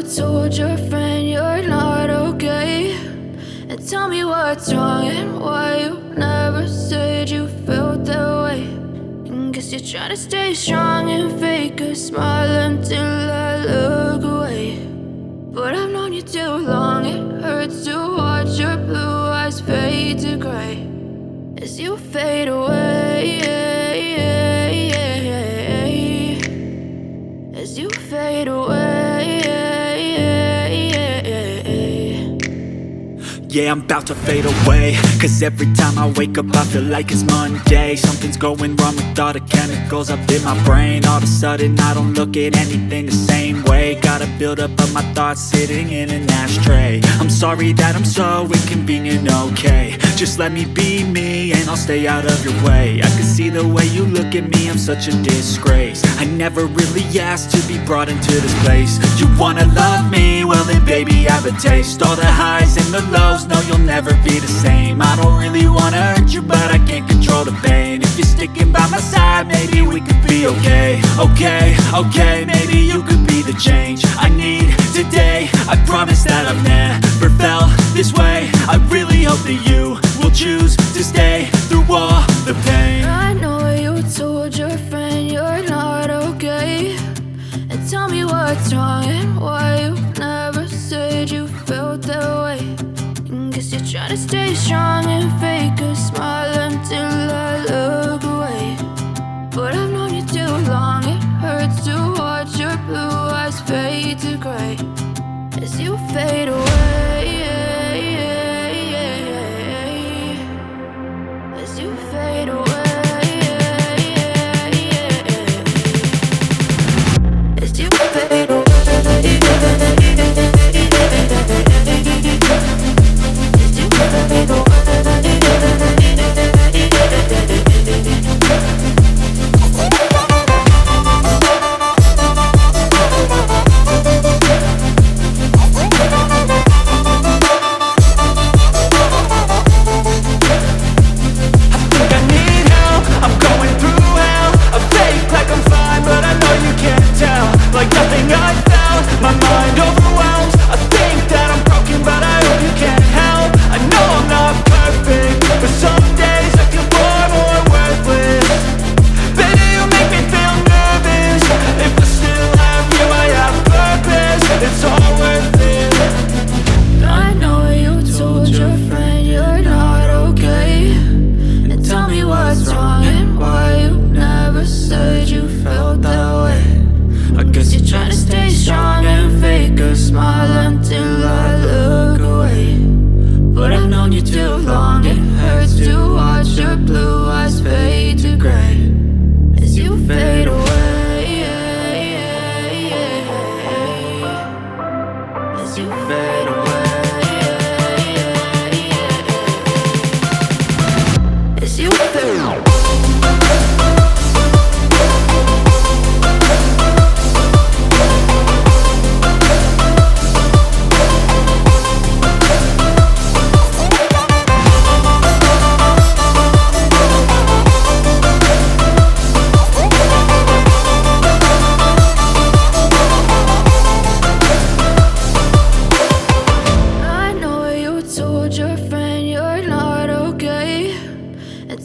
told your friend you're not okay, and tell me what's wrong and why you never said you felt that way. And guess you're trying to stay strong and fake a smile until I look away. But I've known you too long, it hurts to watch your blue eyes fade to gray as you fade away, as you fade away. Yeah, I'm about to fade away, cause every time I wake up I feel like it's Monday. Something's going wrong with all the chemicals up in my brain. All of a sudden I don't look at anything the same way. Got a buildup of my thoughts sitting in an ashtray. I'm sorry that I'm so inconvenient, okay. Just let me be me and I'll stay out of your way. I can see the way you look at me, I'm such a disgrace. I never really asked to be brought into this place. You wanna love me? Well then baby, have a taste. All the highs and the lows, no, you'll never be the same. I don't really wanna hurt you, but I can't control the pain. If you're sticking by my side, maybe we could be okay. Okay, maybe you could be the change I need today. I promise that I've never felt this way. I really hope that you will choose to stay through all the pain. I know you told your friend you're not okay, and tell me what's wrong and why you never said you felt that way. Guess you're trying to stay strong and fake a smile until I look away. But I've known you too long, it hurts to watch your blue eyes fade to gray as you fade away, as you fade away, as you fade away.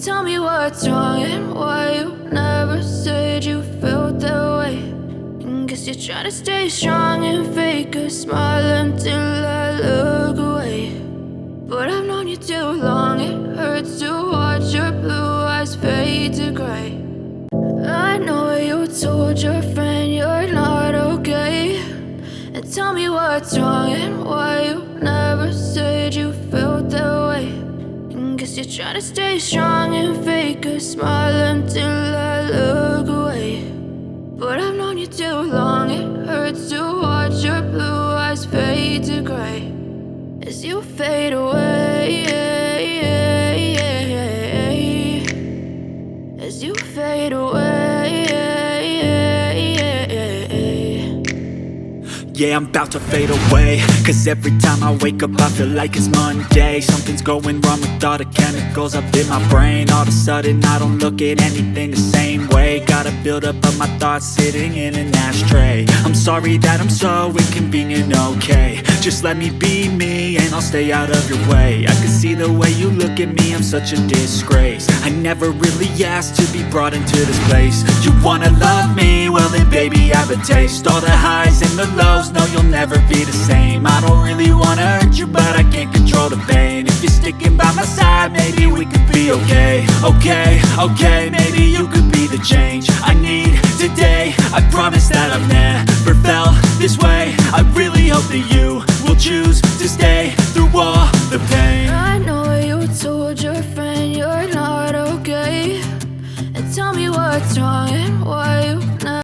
Tell me what's wrong and why you never said you felt that way. And guess you're trying to stay strong and fake a smile until I look away. But I've known you too long, it hurts to watch your blue eyes fade to gray. I know you told your friend you're not okay, and tell me what's wrong and why you never said you felt that way. Guess you're trying to stay strong and fake a smile until I look away. But I've known you too long, it hurts to watch your blue eyes fade to gray as you fade away, as you fade away. Yeah, I'm about to fade away, cause every time I wake up I feel like it's Monday. Something's going wrong with all the chemicals up in my brain. All of a sudden I don't look at anything the same way. Gotta build up of my thoughts sitting in an ashtray. I'm sorry that I'm so inconvenient, okay. Just let me be me and I'll stay out of your way. I can see the way you look at me, I'm such a disgrace. I never really asked to be brought into this place. You wanna love me? Well then baby have a taste. All the highs and the lows, no you'll never be the same. I don't really wanna hurt you but I can't control the pain. If you're sticking by my side, maybe we could be okay. Okay, maybe you could be the change I need today. I promise that I've never felt this way. I really hope that you will choose to stay through all the pain. I know you told your friend you're not okay, and tell me what's wrong and why you never